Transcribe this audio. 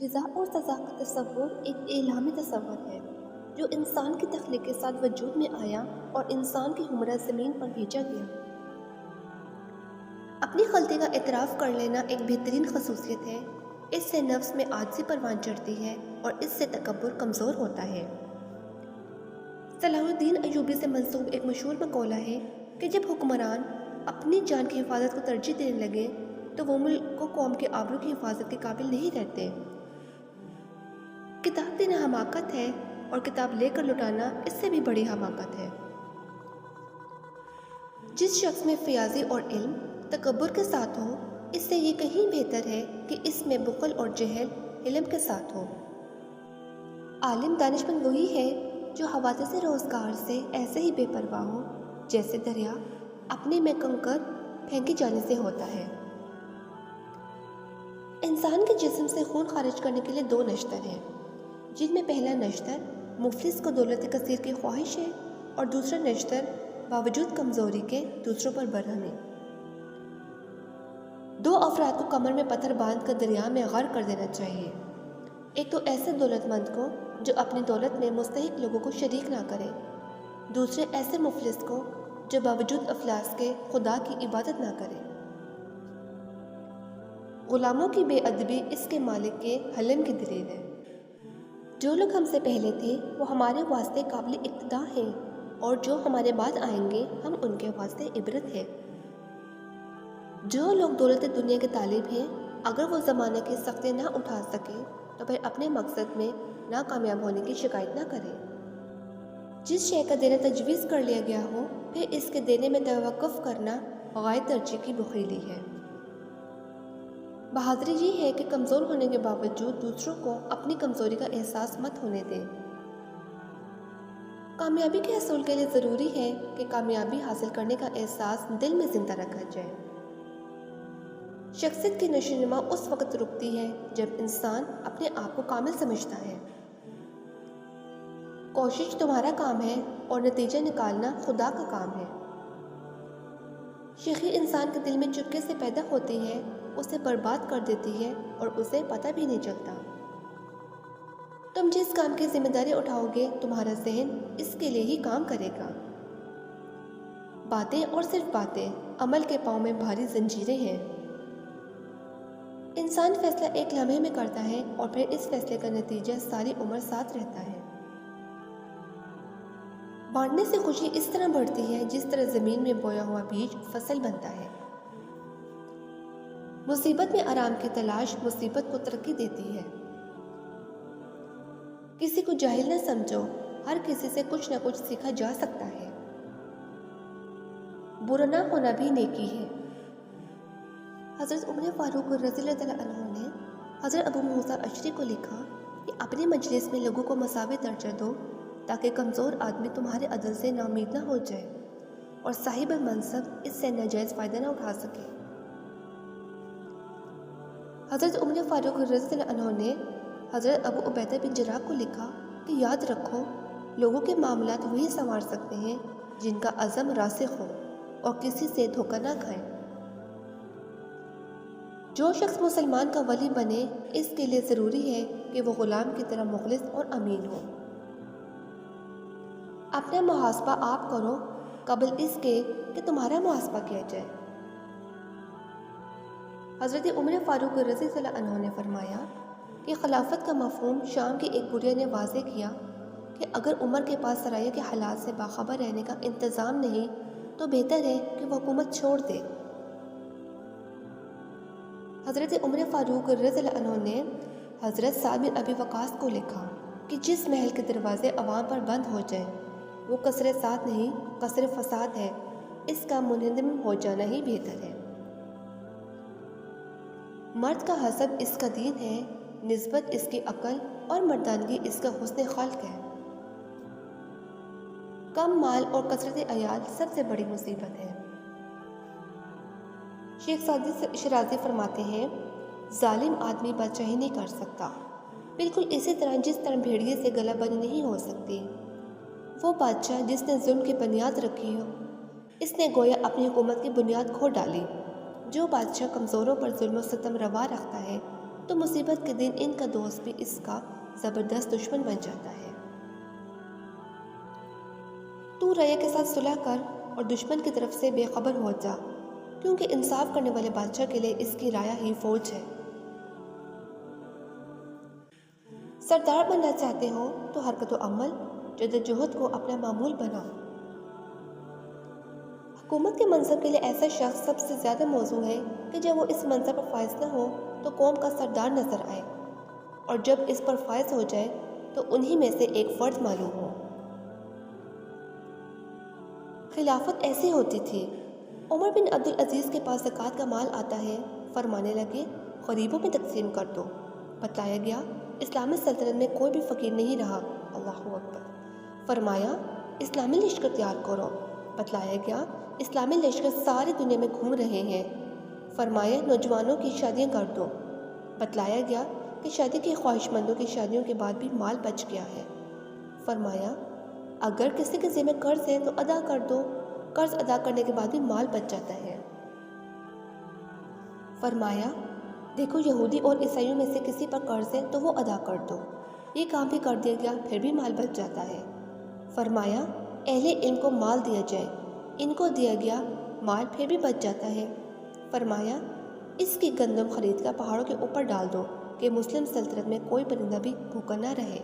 جزا اور سزا کا تصور ایک الہامی تصور ہے جو انسان کی تخلیق کے ساتھ وجود میں آیا اور انسان کی ہمراہ زمین پر بھیجا گیا۔ اپنی غلطی کا اعتراف کر لینا ایک بہترین خصوصیت ہے۔ اس سے نفس میں عاجزی پروان چڑھتی ہے اور اس سے تکبر کمزور ہوتا ہے۔ صلاح الدین ایوبی سے منسوب ایک مشہور مقولہ ہے کہ جب حکمران اپنی جان کی حفاظت کو ترجیح دینے لگے تو وہ ملک و قوم کے آبرو کی حفاظت کے قابل نہیں رہتے۔ کتاب دینا حماقت ہے اور کتاب لے کر لٹانا اس سے بھی بڑی حماقت ہے۔ جس شخص میں فیاضی اور علم تکبر کے ساتھ ہو، اس سے یہ کہیں بہتر ہے کہ اس میں بخل اور جہل علم کے ساتھ ہو۔ عالم دانشمند وہی ہے جو حوادث روزگار سے ایسے ہی بے پرواہ ہو جیسے دریا اپنے میں کنکر پھینکے جانے سے ہوتا ہے۔ انسان کے جسم سے خون خارج کرنے کے لیے دو نشتر ہیں، جن میں پہلا نشتر مفلس کو دولت کثیر کی خواہش ہے اور دوسرا نشتر باوجود کمزوری کے دوسروں پر برہم ہے۔ دو افراد کو کمر میں پتھر باندھ کر دریا میں غرق کر دینا چاہیے، ایک تو ایسے دولت مند کو جو اپنی دولت میں مستحق لوگوں کو شریک نہ کرے، دوسرے ایسے مفلس کو جو باوجود افلاس کے خدا کی عبادت نہ کرے۔ غلاموں کی بے ادبی اس کے مالک کے حلم کی دلیل ہے۔ جو لوگ ہم سے پہلے تھے وہ ہمارے واسطے قابل اقتداء ہیں اور جو ہمارے بعد آئیں گے ہم ان کے واسطے عبرت ہیں۔ جو لوگ دولت دنیا کے طالب ہیں، اگر وہ زمانہ کی سختیاں نہ اٹھا سکیں تو پھر اپنے مقصد میں ناکامیاب ہونے کی شکایت نہ کریں۔ جس شے کا دینا تجویز کر لیا گیا ہو پھر اس کے دینے میں توقف کرنا غایت ترجیح کی بخیلی ہے۔ بہادری یہ ہے کہ کمزور ہونے کے باوجود دوسروں کو اپنی کمزوری کا احساس مت ہونے دیں۔ کامیابی کے حصول کے لیے ضروری ہے کہ کامیابی حاصل کرنے کا احساس دل میں زندہ رکھا جائے۔ شخصیت کی نشو و نما اس وقت رکتی ہے جب انسان اپنے آپ کو کامل سمجھتا ہے۔ کوشش تمہارا کام ہے اور نتیجہ نکالنا خدا کا کام ہے۔ شیخی انسان کے دل میں چپکے سے پیدا ہوتی ہے، اسے برباد کر دیتی ہے اور اسے پتہ بھی نہیں چلتا۔ تم جس کام کی ذمہ داری اٹھاؤ گے تمہارا ذہن اس کے لیے ہی کام کرے گا۔ باتیں اور صرف باتیں عمل کے پاؤں میں بھاری زنجیریں ہیں۔ انسان فیصلہ ایک لمحے میں کرتا ہے اور پھر اس فیصلے کا نتیجہ ساری عمر ساتھ رہتا ہے۔ بانٹنے سے خوشی اس طرح بڑھتی ہے جس طرح زمین میں بویا ہوا بیج فصل بنتا ہے۔ مصیبت میں آرام کی تلاش مصیبت کو ترقی دیتی ہے۔ کسی کو جاہل نہ سمجھو، ہر کسی سے کچھ نہ کچھ سیکھا جا سکتا ہے۔ برا نہ ہونا بھی نیکی ہے۔ حضرت عمر فاروق رضی اللہ عنہ نے حضرت ابو موسیٰ اشعری کو لکھا کہ اپنی مجلس میں لوگوں کو مساوی درجہ دو تاکہ کمزور آدمی تمہارے عدل سے ناامید نہ ہو جائے اور صاحب منصب اس سے ناجائز فائدہ نہ اٹھا سکے۔ حضرت عمر فاروق رضی اللہ عنہ نے حضرت ابو عبیدہ بن جراح کو لکھا کہ یاد رکھو، لوگوں کے معاملات وہی سنوار سکتے ہیں جن کا عزم راسخ ہو اور کسی سے دھوکہ نہ کھائیں۔ جو شخص مسلمان کا ولی بنے اس کے لیے ضروری ہے کہ وہ غلام کی طرح مخلص اور امین ہو۔ اپنا محاسبہ آپ کرو قبل اس کے کہ تمہارا محاسبہ کیا جائے۔ حضرت عمر فاروق رضی اللہ عنہ نے فرمایا کہ خلافت کا مفہوم شام کی ایک بڑھیا نے واضح کیا کہ اگر عمر کے پاس سرایہ کے حالات سے باخبر رہنے کا انتظام نہیں تو بہتر ہے کہ وہ حکومت چھوڑ دے۔ حضرت عمر فاروق رضی اللہ عنہ نے حضرت سعد بن ابی وقاص کو لکھا کہ جس محل کے دروازے عوام پر بند ہو جائیں وہ قصر سعد نہیں قصر فساد ہے، اس کا منہدم ہو جانا ہی بہتر ہے۔ مرد کا حسب اس کا دین ہے، نسبت اس کی عقل اور مردانگی اس کا حسن خلق ہے۔ کم مال اور کثرت عیال سب سے بڑی مصیبت ہے۔ شیخ سعدی شرازی فرماتے ہیں ظالم آدمی بادشاہی نہیں کر سکتا، بالکل اسی طرح جس طرح بھیڑیے سے گلہ بندی نہیں ہو سکتی۔ وہ بادشاہ جس نے ظلم کی بنیاد رکھی ہو اس نے گویا اپنی حکومت کی بنیاد کھو ڈالی۔ جو بادشاہ کمزوروں پر ظلم و ستم روا رکھتا ہے تو مصیبت کے دن ان کا دوست بھی اس کا زبردست دشمن بن جاتا ہے۔ تو رعیہ کے ساتھ صلح کر اور دشمن کی طرف سے بے خبر ہو جا، کیونکہ انصاف کرنے والے بادشاہ کے لیے اس کی رعایا ہی فوج ہے۔ سردار بننا چاہتے ہو تو حرکت و عمل، جدوجہد کو اپنا معمول بناؤ۔ حکومت کے منصب کے لیے ایسا شخص سب سے زیادہ موزوں ہے کہ جب وہ اس منصب پر فائز نہ ہو تو قوم کا سردار نظر آئے، اور جب اس پر فائز ہو جائے تو انہی میں سے ایک فرد معلوم ہو۔ خلافت ایسی ہوتی تھی۔ عمر بن عبدالعزیز کے پاس زکوٰۃ کا مال آتا ہے، فرمانے لگے غریبوں میں تقسیم کر دو۔ بتلایا گیا اسلامی سلطنت میں کوئی بھی فقیر نہیں رہا، اللہ اکبر۔ فرمایا اسلامی لشکر تیار کرو۔ بتلایا گیا اسلامی لشکر ساری دنیا میں گھوم رہے ہیں۔ فرمایا نوجوانوں کی شادیاں کر دو۔ بتلایا گیا کہ شادی کی خواہش مندوں کی شادیوں کے بعد بھی مال بچ گیا ہے۔ فرمایا اگر کسی کے ذمہ قرض ہے تو ادا کر دو، قرض ادا کرنے کے بعد بھی مال بچ جاتا ہے۔ فرمایا دیکھو یہودی اور عیسائیوں میں سے کسی پر قرض ہے تو وہ ادا کر دو، یہ کام بھی کر دیا گیا پھر بھی مال بچ جاتا ہے۔ فرمایا اہل علم کو مال دیا جائے، ان کو دیا گیا مال پھر بھی بچ جاتا ہے۔ فرمایا اس کی گندم خرید کر پہاڑوں کے اوپر ڈال دو کہ مسلم سلطنت میں کوئی پرندہ بھی بھوکا نہ رہے۔